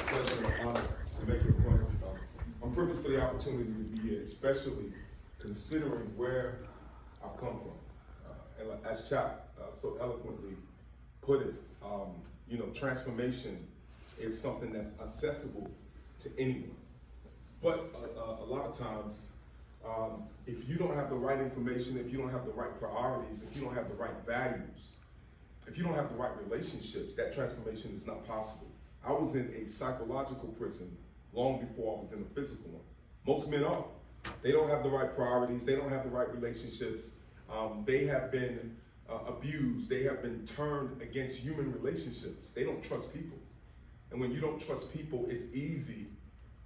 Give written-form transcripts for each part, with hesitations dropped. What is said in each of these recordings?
pleasure and honor to make your acquaintance. I'm privileged for the opportunity to be here, especially considering where I've come from. And as Chap so eloquently put it, transformation is something that's accessible to anyone. But a lot of times, if you don't have the right information, if you don't have the right priorities, if you don't have the right values, if you don't have the right relationships, that transformation is not possible. I was in a psychological prison long before I was in a physical one. Most men are. They don't have the right priorities. They don't have the right relationships. They have been abused. They have been turned against human relationships. They don't trust people. And when you don't trust people, it's easy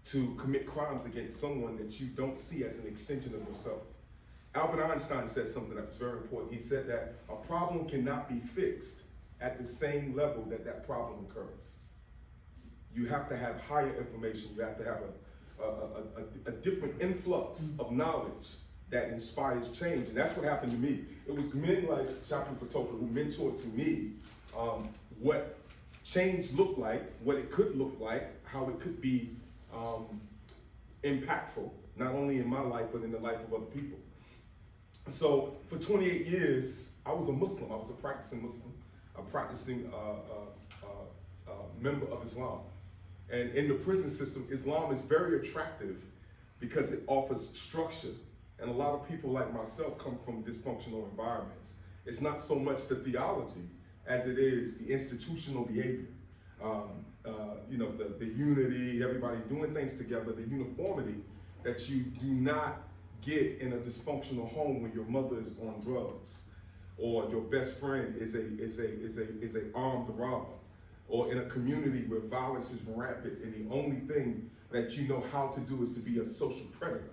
to commit crimes against someone that you don't see as an extension of yourself. Albert Einstein said something that was very important. He said that a problem cannot be fixed at the same level that that problem occurs. You have to have higher information. You have to have a different influx of knowledge that inspires change. And that's what happened to me. It was men like Chaplain Patoka who mentored to me what change looked like, what it could look like, how it could be impactful, not only in my life, but in the life of other people. So for 28 years, I was a Muslim. I was a practicing Muslim, a practicing member of Islam. And in the prison system, Islam is very attractive because it offers structure. And a lot of people like myself come from dysfunctional environments. It's not so much the theology as it is the institutional behavior. The unity, everybody doing things together, the uniformity that you do not get in a dysfunctional home when your mother is on drugs, or your best friend is a armed robber, or in a community where violence is rampant and the only thing that you know how to do is to be a social predator.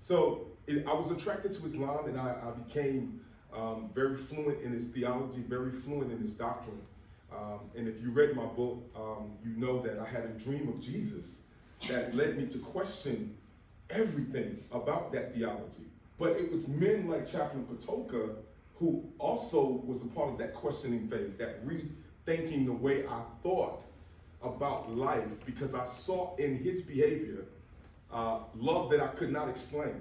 So I was attracted to Islam, and I became very fluent in its theology, very fluent in its doctrine. And if you read my book, you know that I had a dream of Jesus that led me to question everything about that theology. But it was men like Chaplain Patoka who also was a part of that questioning phase, that rethinking the way I thought about life, because I saw in his behavior love that I could not explain.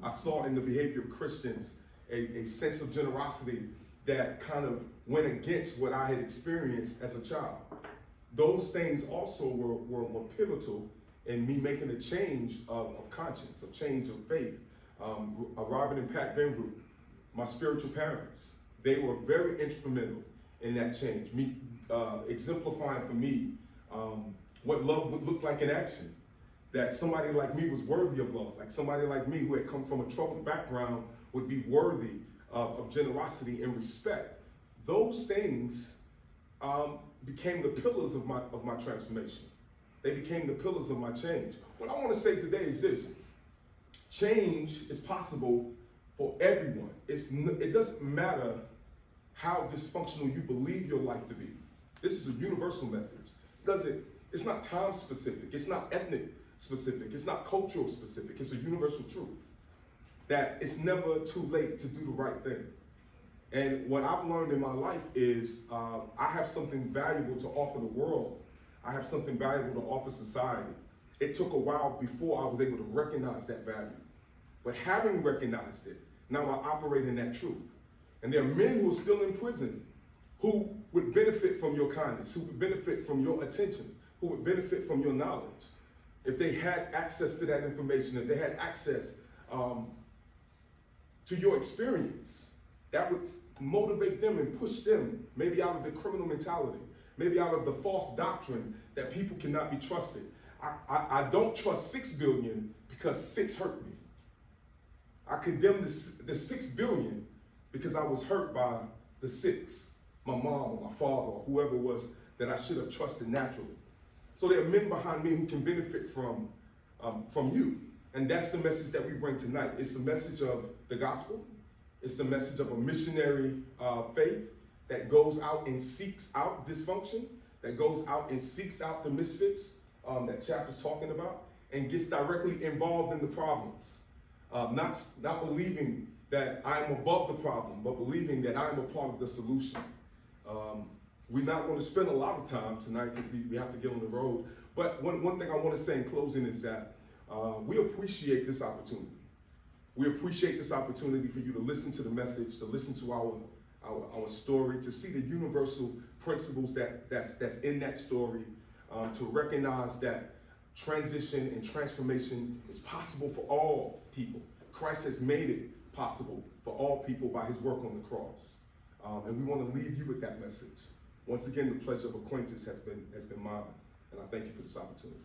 I saw in the behavior of Christians a sense of generosity that kind of went against what I had experienced as a child. Those things also were pivotal in me making a change of conscience, a change of faith. Arriving in Pat Venru, my spiritual parents, they were very instrumental in that change, me exemplifying for me what love would look like in action. That somebody like me was worthy of love, like somebody like me who had come from a troubled background would be worthy of generosity and respect. Those things became the pillars of my transformation. They became the pillars of my change. What I want to say today is this: change is possible for everyone. It doesn't matter how dysfunctional you believe your life to be. This is a universal message. It's not time specific. It's not ethnic specific. It's not cultural specific. It's a universal truth that it's never too late to do the right thing. And what I've learned in my life is I have something valuable to offer the world. I have something valuable to offer society. It took a while before I was able to recognize that value. But having recognized it, now I operate in that truth. And there are men who are still in prison who would benefit from your kindness, who would benefit from your attention, who would benefit from your knowledge. If they had access to that information, if they had access to your experience, that would motivate them and push them maybe out of the criminal mentality, maybe out of the false doctrine that people cannot be trusted. I don't trust 6 billion because 6 hurt me. I condemn the 6 billion because I was hurt by the 6, my mom or my father or whoever it was that I should have trusted naturally. So there are men behind me who can benefit from you. And that's the message that we bring tonight. It's the message of the gospel. It's the message of a missionary faith that goes out and seeks out dysfunction, that goes out and seeks out the misfits that Chap is talking about, and gets directly involved in the problems. Not believing that I'm above the problem, but believing that I'm a part of the solution. We're not going to spend a lot of time tonight because we have to get on the road. But one thing I want to say in closing is that we appreciate this opportunity. We appreciate this opportunity for you to listen to the message, to listen to our story, to see the universal principles that's in that story, to recognize that transition and transformation is possible for all people. Christ has made it possible for all people by his work on the cross. And we want to leave you with that message. Once again, the pleasure of acquaintance has been mine, and I thank you for this opportunity.